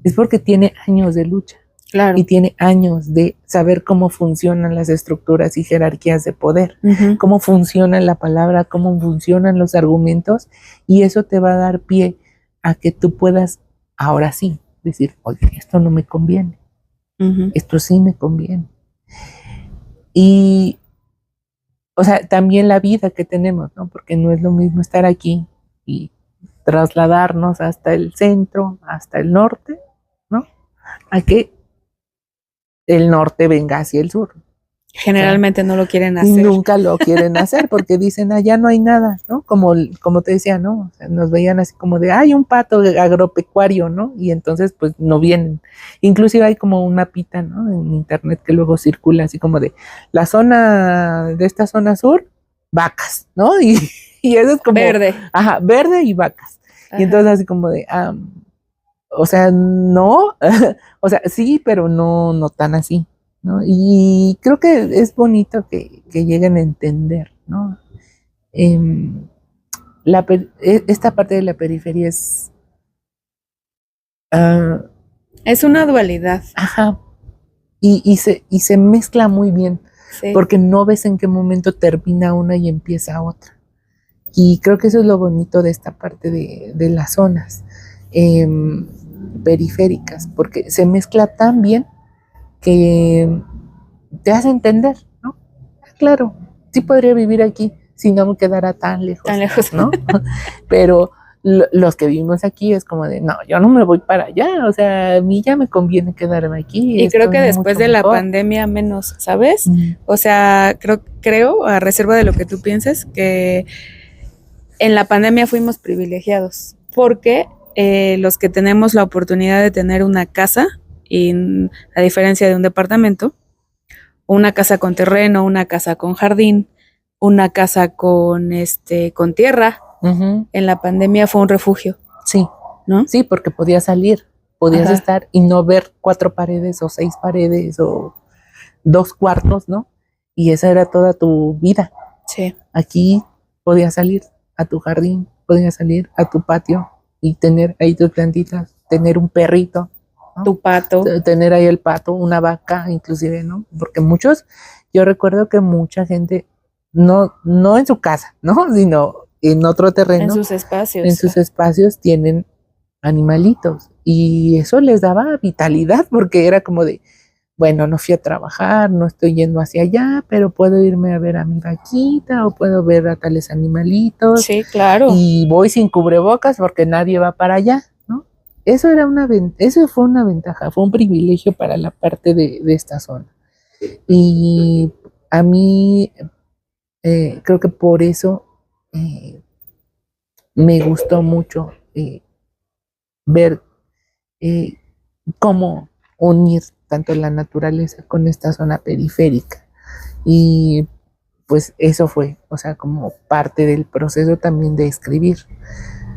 es porque tiene años de lucha. Claro. Y tiene años de saber cómo funcionan las estructuras y jerarquías de poder, cómo funciona la palabra, cómo funcionan los argumentos, y eso te va a dar pie a que tú puedas, ahora sí, decir, oye, esto no me conviene, esto sí me conviene. Y, o sea, también la vida que tenemos, ¿no? Porque no es lo mismo estar aquí y trasladarnos hasta el centro, hasta el norte, a que el norte venga hacia el sur. Generalmente no lo quieren Y hacer. nunca lo quieren hacer porque dicen, allá no hay nada, ¿no? Como te decía, ¿no? O sea, nos veían así como de, hay un pato agropecuario, ¿no? Y entonces, pues, no vienen. Inclusive hay como un mapita, ¿no? En internet que luego circula así como de, de esta zona sur, vacas, ¿no? Y eso es como... Verde. Ajá, verde y vacas. Ajá. Y entonces así como de, o sea, no, o sea, sí, pero no tan así, ¿no? Y creo que es bonito que lleguen a entender, ¿no? Em, esta parte de la periferia es, ah, Es una dualidad. ajá, y se mezcla muy bien, Sí. porque no ves en qué momento termina una y empieza otra. Y creo que eso es lo bonito de esta parte de las zonas periféricas, porque se mezcla tan bien que te hace entender, ¿no? Claro, sí podría vivir aquí si no me quedara tan lejos. Tan lejos. ¿No? Pero los que vivimos aquí es como de, no, yo no me voy para allá, o sea, a mí ya me conviene quedarme aquí. Y creo que después de la pandemia menos, ¿sabes? O sea, creo, a reserva de lo que tú pienses, que en la pandemia fuimos privilegiados, porque los que tenemos la oportunidad de tener una casa, y a diferencia de un departamento, una casa con terreno, una casa con jardín, una casa con tierra, en la pandemia fue un refugio. Sí, ¿no? Sí, porque podías salir, podías estar y no ver 4 paredes o 6 paredes o 2 cuartos, ¿no? Y esa era toda tu vida. Sí. Aquí podías salir a tu jardín, podías salir a tu patio y tener ahí tus plantitas, tener un perrito, ¿no? Tu pato. Tener ahí el pato, una vaca inclusive, ¿no? Porque yo recuerdo que mucha gente, no en su casa, ¿no? Sino en otro terreno. En sus espacios. En sus espacios tienen animalitos y eso les daba vitalidad porque era como de, bueno, no fui a trabajar, no estoy yendo hacia allá, pero puedo irme a ver a mi vaquita o puedo ver a tales animalitos. Sí, claro. Y voy sin cubrebocas porque nadie va para allá, ¿no? Eso fue una ventaja, fue un privilegio para la parte de esta zona. Y a mí creo que por eso me gustó mucho ver cómo unir tanto la naturaleza con esta zona periférica. Y pues eso fue, o sea, como parte del proceso también de escribir.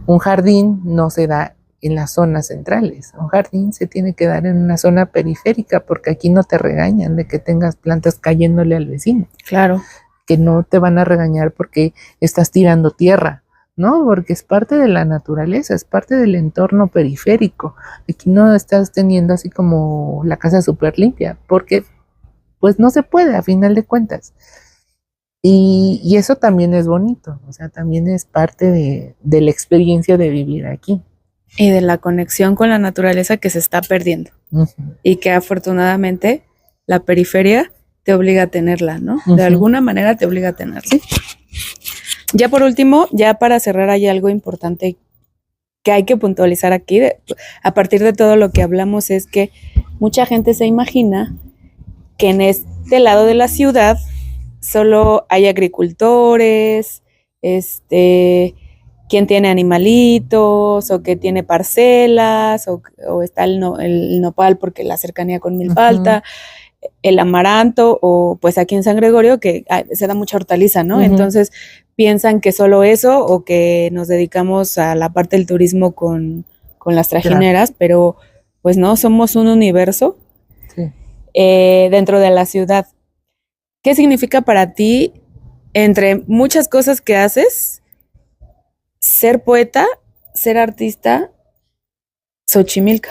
Un jardín no se da en las zonas centrales, un jardín se tiene que dar en una zona periférica porque aquí no te regañan de que tengas plantas cayéndole al vecino. Claro. Que no te van a regañar porque estás tirando tierra, ¿no? Porque es parte de la naturaleza, es parte del entorno periférico. Aquí no estás teniendo así como la casa súper limpia, porque pues no se puede a final de cuentas. Y eso también es bonito, o sea, también es parte de la experiencia de vivir aquí. Y de la conexión con la naturaleza que se está perdiendo. Y que afortunadamente la periferia te obliga a tenerla, ¿no? De alguna manera te obliga a tenerla. Sí. Ya por último, ya para cerrar, hay algo importante que hay que puntualizar aquí, a partir de todo lo que hablamos, es que mucha gente se imagina que en este lado de la ciudad solo hay agricultores, quien tiene animalitos, o que tiene parcelas, o está el nopal porque la cercanía con Milpalta, el amaranto, o pues aquí en San Gregorio que se da mucha hortaliza, ¿no? Entonces piensan que solo eso, o que nos dedicamos a la parte del turismo con las trajineras, claro. Pero pues no, somos un universo dentro de la ciudad. ¿Qué significa para ti, entre muchas cosas que haces, ser poeta, ser artista, Xochimilca?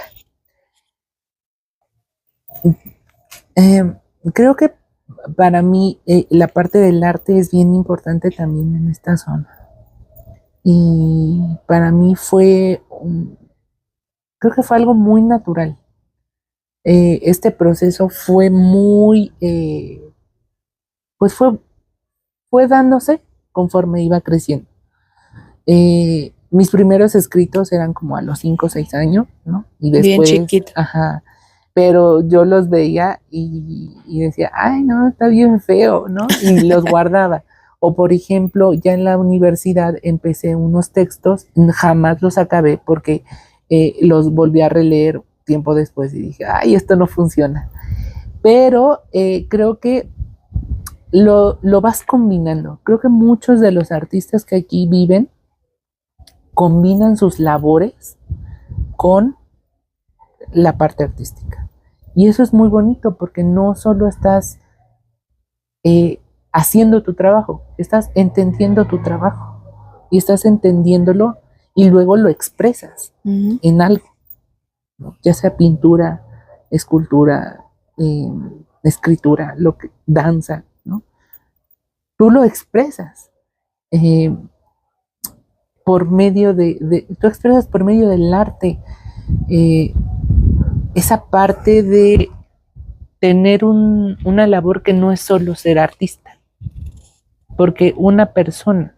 Creo que para mí la parte del arte es bien importante también en esta zona. Y para mí creo que fue algo muy natural. Este proceso fue muy, pues fue dándose conforme iba creciendo. Mis primeros escritos eran como a los 5 o 6 años, ¿no? Y después, bien chiquito. Ajá. pero yo los veía y decía, ay, no, está bien feo, ¿no? Y los guardaba. O, por ejemplo, ya en la universidad empecé unos textos, jamás los acabé porque los volví a releer tiempo después y dije, ay, esto no funciona. Pero creo que lo vas combinando. Creo que muchos de los artistas que aquí viven combinan sus labores con la parte artística. Y eso es muy bonito porque no solo estás haciendo tu trabajo, estás entendiendo tu trabajo y estás entendiéndolo y luego lo expresas en algo, ¿no? Ya sea pintura, escultura, escritura, danza, ¿no? Tú lo expresas por medio tú expresas por medio del arte esa parte de tener una labor que no es solo ser artista. Porque una persona,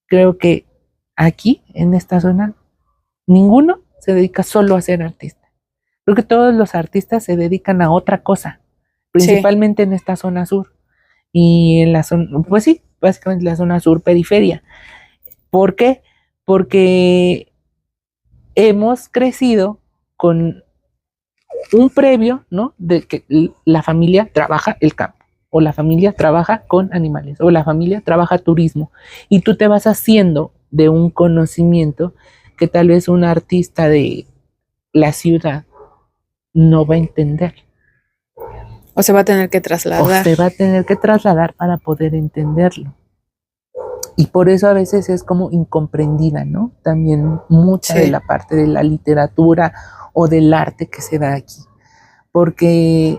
creo que aquí, en esta zona, ninguno se dedica solo a ser artista. Creo que todos los artistas se dedican a otra cosa, principalmente en esta zona sur. Y en la zona, pues sí, básicamente la zona sur, periferia. ¿Por qué? Porque hemos crecido con un previo, ¿no? De que la familia trabaja el campo, o la familia trabaja con animales, o la familia trabaja turismo, y tú te vas haciendo de un conocimiento que tal vez un artista de la ciudad no va a entender. O se va a tener que trasladar. O se va a tener que trasladar para poder entenderlo. Y por eso a veces es como incomprendida, ¿no? También mucha de la parte de la literatura o del arte que se da aquí. Porque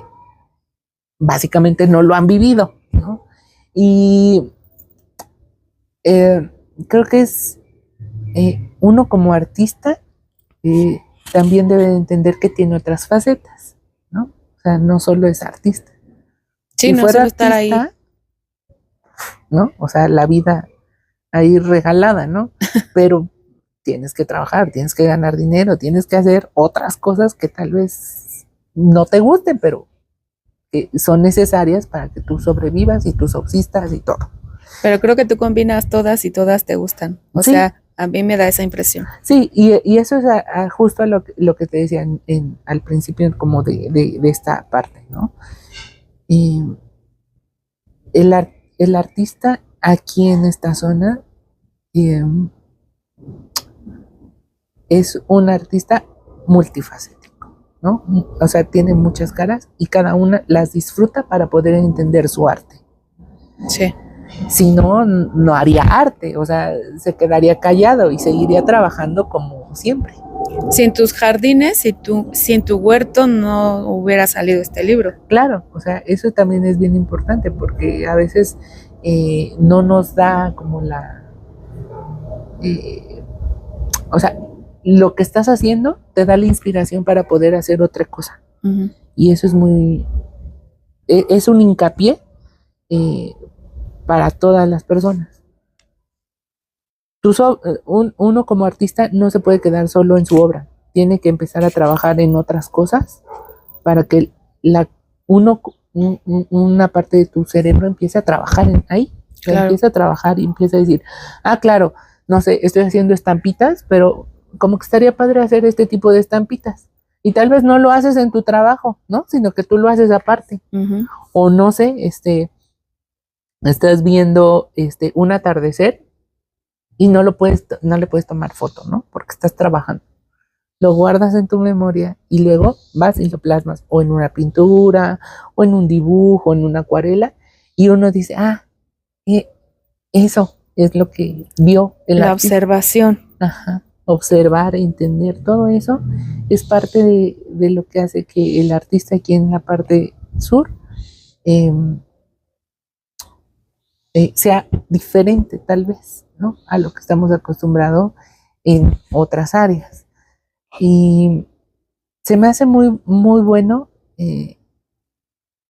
básicamente no lo han vivido, ¿no? Y creo que es uno como artista también debe de entender que tiene otras facetas, ¿no? O sea, no solo es artista. Sí, si no fuera solo estar artista, ahí, ¿no? O sea, la vida ahí regalada, ¿no? Pero tienes que trabajar, tienes que ganar dinero, tienes que hacer otras cosas que tal vez no te gusten, pero son necesarias para que tú sobrevivas y tú subsistas y todo. Pero creo que tú combinas todas y todas te gustan. O sea, a mí me da esa impresión. Sí, y eso es justo a lo que te decía al principio como de esta parte, ¿no? El artista aquí en esta zona es un artista multifacético, ¿no? O sea, tiene muchas caras y cada una las disfruta para poder entender su arte. Sí. Si no, no haría arte, o sea, se quedaría callado y seguiría trabajando como siempre. Si en tus jardines, si en tu huerto no hubiera salido este libro. Claro, o sea, eso también es bien importante porque a veces no nos da como o sea, lo que estás haciendo te da la inspiración para poder hacer otra cosa. Y eso es es un hincapié para todas las personas. Uno como artista no se puede quedar solo en su obra, tiene que empezar a trabajar en otras cosas para que una parte de tu cerebro empiece a trabajar ahí, claro. Empieza a trabajar y empieza a decir, claro, no sé, estoy haciendo estampitas, pero como que estaría padre hacer este tipo de estampitas. Y tal vez no lo haces en tu trabajo, ¿no? Sino que tú lo haces aparte. O no sé, estás viendo un atardecer y no le puedes tomar foto, ¿no? Porque estás trabajando. Lo guardas en tu memoria y luego vas y lo plasmas o en una pintura, o en un dibujo, en una acuarela, y uno dice, eso es lo que vio el artista. Observación. Ajá. Observar, entender, todo eso es parte de lo que hace que el artista aquí en la parte sur sea diferente tal vez, ¿no? A lo que estamos acostumbrados en otras áreas. Y se me hace muy, muy bueno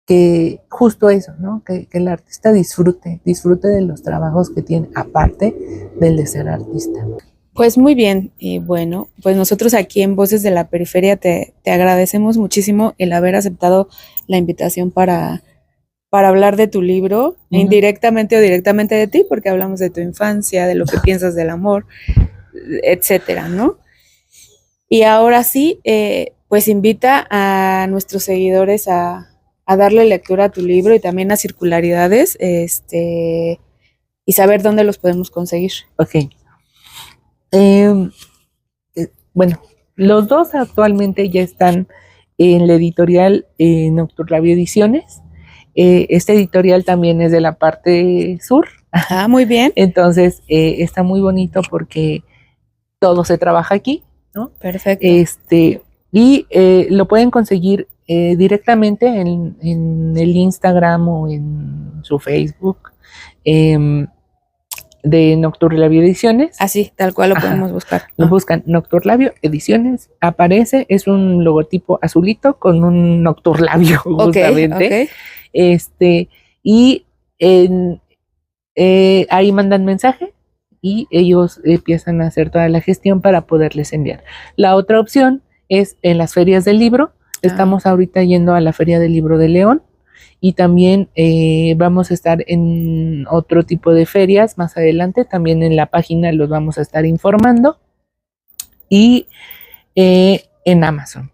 que justo eso, ¿no? Que el artista disfrute de los trabajos que tiene, aparte del de ser artista. Pues muy bien, y bueno, pues nosotros aquí en Voces de la Periferia te agradecemos muchísimo el haber aceptado la invitación para hablar de tu libro, indirectamente o directamente de ti, porque hablamos de tu infancia, de lo que piensas del amor, etcétera, ¿no? Y ahora sí, pues invita a nuestros seguidores a darle lectura a tu libro y también a Circularidades, y saber dónde los podemos conseguir. Ok. Bueno, los dos actualmente ya están en la editorial Nocturlabio Ediciones. Este editorial también es de la parte sur. Ah, muy bien. Entonces, está muy bonito porque todo se trabaja aquí, ¿no? Perfecto. Y lo pueden conseguir directamente en el Instagram o en su Facebook de Nocturlabio Ediciones. Así, tal cual lo podemos buscar. Lo buscan Nocturlabio Ediciones, aparece, es un logotipo azulito con un Nocturlabio, justamente. Okay. Y ahí mandan mensaje y ellos empiezan a hacer toda la gestión para poderles enviar. La otra opción es en las ferias del libro. Estamos ahorita yendo a la Feria del Libro de León y también vamos a estar en otro tipo de ferias más adelante. También en la página los vamos a estar informando y en Amazon.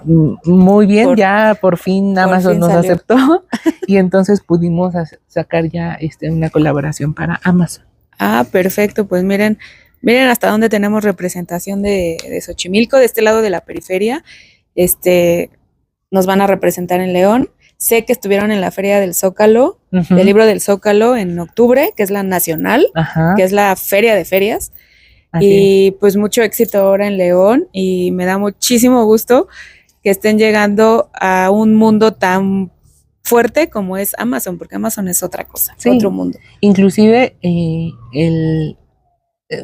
Muy bien, ya por fin Amazon nos aceptó y entonces pudimos sacar ya una colaboración para Amazon. Ah, perfecto, pues miren hasta dónde tenemos representación de Xochimilco, de este lado de la periferia. Nos van a representar en León. Sé que estuvieron en la Feria del Zócalo, del Libro del Zócalo en octubre, que es la nacional, que es la feria de ferias. Y pues mucho éxito ahora en León y me da muchísimo gusto que estén llegando a un mundo tan fuerte como es Amazon, porque Amazon es otra cosa, otro mundo. Inclusive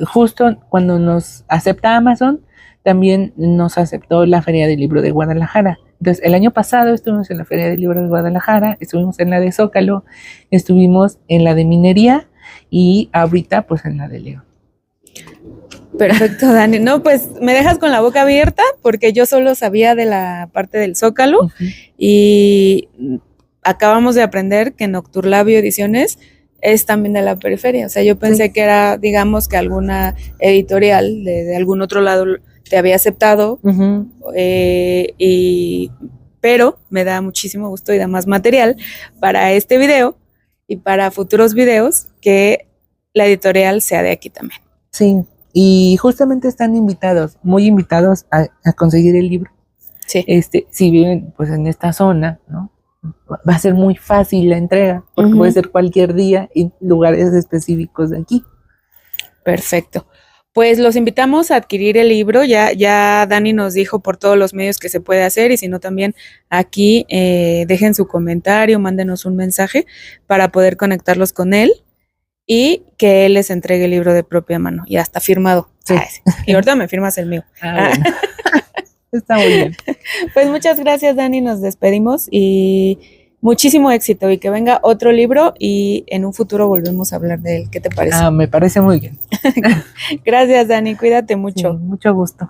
justo cuando nos acepta Amazon, también nos aceptó la Feria del Libro de Guadalajara. Entonces, el año pasado estuvimos en la Feria del Libro de Guadalajara, estuvimos en la de Zócalo, estuvimos en la de Minería y ahorita pues en la de León. Perfecto, Dani. No, pues me dejas con la boca abierta porque yo solo sabía de la parte del Zócalo y acabamos de aprender que Nocturlabio Ediciones es también de la periferia. O sea, yo pensé que era, digamos, que alguna editorial de algún otro lado te había aceptado, pero me da muchísimo gusto y da más material para este video y para futuros videos que la editorial sea de aquí también. Sí. Y justamente están invitados, muy invitados a conseguir el libro. Sí. Si viven pues en esta zona, ¿no? Va a ser muy fácil la entrega, porque puede ser cualquier día en lugares específicos de aquí. Perfecto. Pues los invitamos a adquirir el libro. Ya Dani nos dijo por todos los medios que se puede hacer y si no también aquí dejen su comentario, mándenos un mensaje para poder conectarlos con él. Y que él les entregue el libro de propia mano, y hasta firmado. Sí. Y ahorita me firmas el mío. Bueno. Está muy bien. Pues muchas gracias, Dani, nos despedimos y muchísimo éxito y que venga otro libro y en un futuro volvemos a hablar de él. ¿Qué te parece? Me parece muy bien. Gracias, Dani, cuídate mucho. Sí, mucho gusto.